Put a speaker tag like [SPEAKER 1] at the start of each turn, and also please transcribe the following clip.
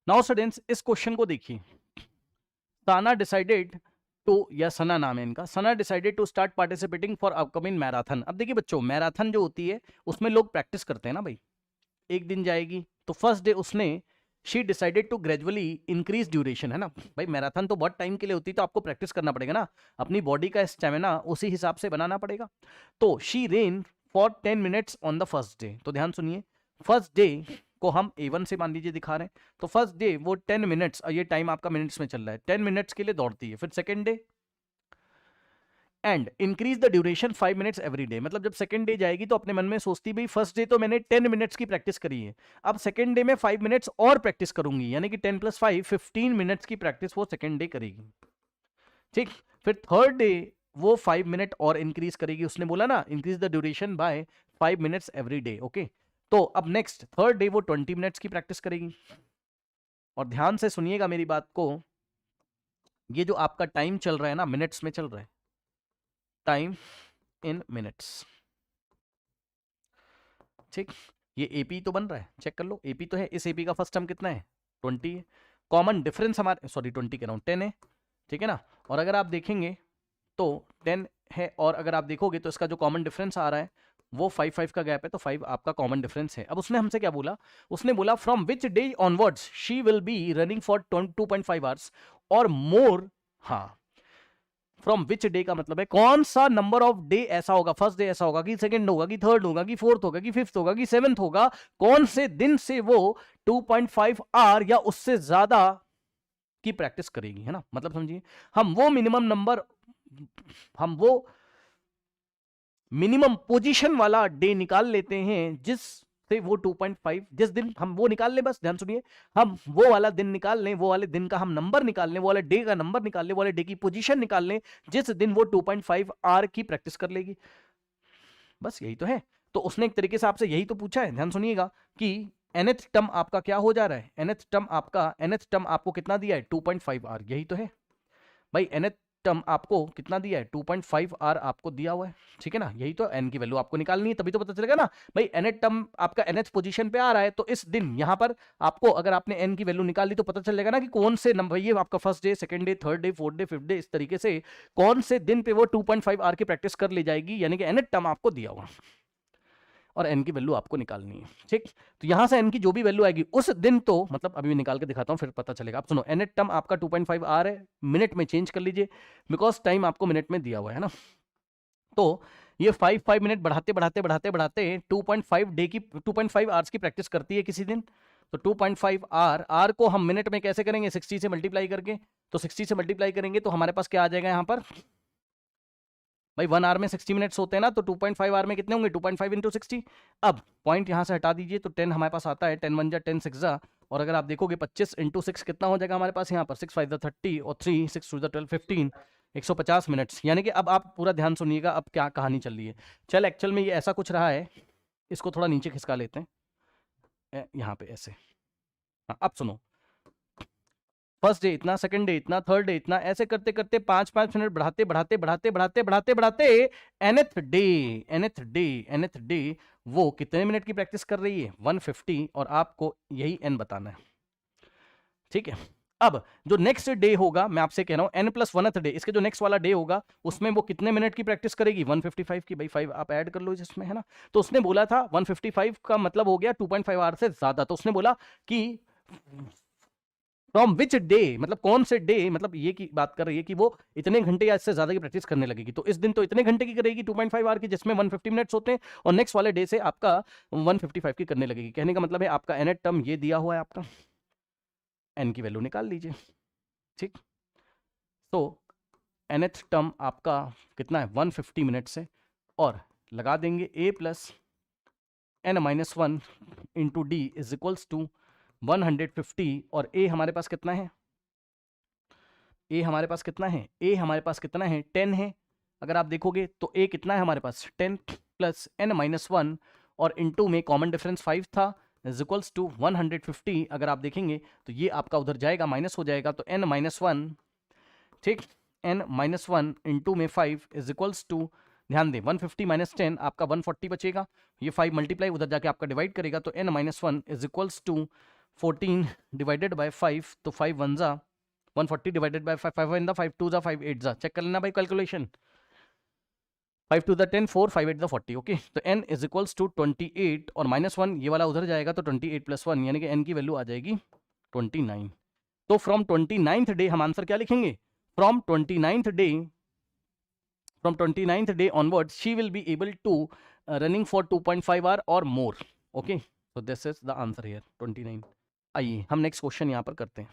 [SPEAKER 1] Now students इस question को देखिए। साना डिसाइडेड टू, या सना नाम है इनका, Sana decided to start participating for upcoming marathon. अब देखिए बच्चों, मैराथन जो होती है उसमें लोग प्रैक्टिस करते हैं ना भाई। एक दिन जाएगी तो फर्स्ट डे उसने she decided to gradually increase duration, है ना भाई। मैराथन तो बहुत टाइम के लिए होती है, तो आपको प्रैक्टिस करना पड़ेगा ना, अपनी बॉडी का स्टेमिना उसी हिसाब से बनाना पड़ेगा। तो she rain for 10 minutes on the first day. तो ध्यान सुनिए, फर्स्ट डे को हम A1 से मान लीजिए दिखा रहे हैं, तो फर्स्ट डे वो 10 मिनट्स, और ये टाइम आपका मिनट्स में चल रहा है, 10 मिनट्स के लिए दौड़ती है। फिर second day and increase the duration 5 minutes every day. मतलब जब सेकंड डे जाएगी तो अपने मन में सोचती भाई फर्स्ट डे तो मैंने 10 मिनट्स की प्रैक्टिस करी है, अब सेकंड डे में 5 मिनट्स और प्रैक्टिस करूंगी, यानी कि 10 + 5 15 मिनट्स की प्रैक्टिस वो सेकंड डे करेगी। ठीक, फिर थर्ड डे वो 5 मिनट और इंक्रीज करेगी, उसने बोला ना increase the duration by 5 minutes every day. Okay, तो अब नेक्स्ट थर्ड डे वो 20 मिनट्स की प्रैक्टिस करेगी। और ध्यान से सुनिएगा मेरी बात को, ये जो आपका टाइम चल रहा है ना, मिनट्स में चल रहा है, टाइम इन मिनट्स। ठीक, ये एपी तो बन रहा है, चेक कर लो, एपी तो है। इस एपी का फर्स्ट टर्म कितना है, 20 है। कॉमन डिफरेंस हमारे, सॉरी 20 कह रहा हूं, 10 है, ठीक है ना। और अगर आप देखेंगे तो 10 है, और अगर आप देखोगे तो इसका जो कॉमन डिफरेंस आ रहा है वो 5 का गैप है, तो 5 आपका कॉमन डिफरेंस है। अब उसने हमसे क्या बोला, उसने बोला from which day onwards she will B running for 2.5 hours और मोर। हाँ, फ्रॉम विच डे का मतलब है कौन सा नंबर ऑफ डे ऐसा होगा, फर्स्ट डे ऐसा होगा कि सेकंड होगा कि थर्ड होगा कि फोर्थ होगा कि फिफ्थ होगा कि सेवंथ होगा, कौन से दिन से वो 2.5 आवर या उससे ज्यादा की प्रैक्टिस करेगी, है ना। मतलब समझिए, हम वो मिनिमम नंबर, हम वो मिनिमम पोजीशन वाला डे निकाल लेते हैं जिस से वो 2.5, जिस दिन हम वो निकाल लें, बस ध्यान सुनिए, हम वो वाला दिन निकाल लें, वो वाले दिन का हम नंबर निकाल लें, वो वाले डे का नंबर निकाल लें, वो वाले डे की पोजीशन निकाल लें जिस दिन वो 2.5 आवर की प्रैक्टिस कर लेगी। बस यही तो है। तो उसने एक तरीके से आपसे यही तो पूछा है, ध्यान सुनिएगा, कि nth टर्म आपका क्या हो जा रहा है, nth टर्म आपको कितना दिया है, 2.5 आवर, यही तो है भाई। nth टर्म आपको कितना दिया है, 2.5 आर आपको दिया हुआ है, ठीक है ना। यही तो n की वैल्यू आपको निकालनी है, तभी तो पता चलेगा ना भाई। nth टर्म आपका nth पोजीशन पे आ रहा है, तो इस दिन यहां पर आपको, अगर आपने n की वैल्यू निकाल ली तो पता चलेगा ना कि कौन से नंबर, ये आपका first day, second day, third day, fourth day, fifth day, इस तरीके से कौन से दिन पे वो 2.5 आर की प्रैक्टिस कर ली जाएगी, यानी कि nth टर्म आपको दिया हुआ और n की वैल्यू आपको निकालनी है। ठीक, तो यहां से n की जो भी वैल्यू आएगी उस दिन, तो मतलब अभी मैं निकाल के दिखाता हूं फिर पता चलेगा। आप सुनो, nth टर्म आपका 2.5 आर है, मिनट में चेंज कर लीजिए बिकॉज टाइम आपको मिनट में दिया हुआ है ना। तो ये 5 मिनट बढ़ाते बढ़ाते बढ़ाते बढ़ाते 2.5 डे की, 2.5 आवर्स की प्रैक्टिस करती है किसी दिन। तो 2.5 आर को हम मिनट में कैसे करेंगे, 60 से मल्टीप्लाई करके। तो 60 से मल्टीप्लाई करेंगे तो हमारे पास क्या आ जाएगा यहाँ पर भाई, 1 आवर में 60 मिनट्स होते हैं ना, तो 2.5 आवर में कितने होंगे, 2.5 इंटू 60। अब पॉइंट यहां से हटा दीजिए, तो 10 हमारे पास आता है, 10 1 जा 10 6 जा, और अगर आप देखोगे 25 इंटू 6 कितना हो जाएगा हमारे पास यहाँ पर, 6 5 30 और 3 6 2 12 15, 150 मिनट्स। यानी कि अब आप पूरा ध्यान सुनिएगा, अब क्या कहानी चल रही है। चल एक्चुअल में ये ऐसा कुछ रहा है, इसको थोड़ा नीचे खिसका लेते हैं, यहाँ पे ऐसे। हाँ, अब सुनो, फर्स्ट डे इतना, सेकंड डे इतना, थर्ड डे इतना, ऐसे करते करते 5 मिनट बढ़ाते बढ़ाते बढ़ाते बढ़ाते बढ़ाते बढ़ाते nth डे वो कितने मिनट की प्रैक्टिस कर रही है, 150, और आपको यही n बताना है। ठीक है, अब जो नेक्स्ट डे होगा, मैं आपसे कह रहा हूं n+1th डे, इसके जो नेक्स्ट वाला डे होगा उसमें वो कितने मिनट की प्रैक्टिस करेगी, 155 की। भाई 5 आप ऐड कर लो जिसमें, है ना। तो उसने बोला था 155 का मतलब हो गया 2.5 आवर से ज्यादा। तो उसने बोला कि फ्रॉम विच डे, मतलब कौन से डे, मतलब ये की बात कर रही है कि वो इतने घंटे या इससे ज्यादा की प्रैक्टिस करने लगेगी। तो इस दिन तो इतने घंटे की करेगी 2.5 आवर की, जिसमें 150 मिनट्स होते हैं, और नेक्स्ट वाले डे से आपका 155 की करने लगेगी। कहने का मतलब है आपका nth टर्म ये दिया हुआ है, आपका n की वैल्यू निकाल लीजिए। ठीक, तो nth टर्म आपका कितना है, 150 मिनट्स है, और लगा देंगे a plus n-1 into D is equals to 150, और a हमारे पास कितना है, a हमारे पास कितना है, a हमारे पास कितना है, 10 है। अगर आप देखोगे तो a कितना है हमारे पास, 10 प्लस n-1, और इनटू में कॉमन डिफरेंस 5 था, इज इक्वल्स टू 150। अगर आप देखेंगे तो ये आपका उधर जाएगा, माइनस हो जाएगा, तो n-1, ठीक, n-1 इंटू में 5 इज इक्वल्स टू, ध्यान दें 150 माइनस 10 आपका 140 बचेगा, ये 5 मल्टीप्लाई उधर जाके आपका डिवाइड करेगा, तो n-1 is equals to 14 divided by 5, तो 5 1 जा 140 डिवाइडेड बाय 5, 5 1 जा 5 2 जा 5 8 जा, चेक कर लेना भाई कैलकुलेशन। 5 2 10 4 5 8 40, ओके। तो n इज इक्वल्स टू 28 और -1 ये वाला उधर जाएगा, तो 28 + 1 यानी कि n की वैल्यू आ जाएगी 29। तो फ्रॉम 29th डे हम आंसर क्या लिखेंगे? From 29th day onward she will be able to running for 2.5 hour और more, okay. So this is the answer here 29। आइए हम नेक्स्ट क्वेश्चन यहाँ पर करते हैं।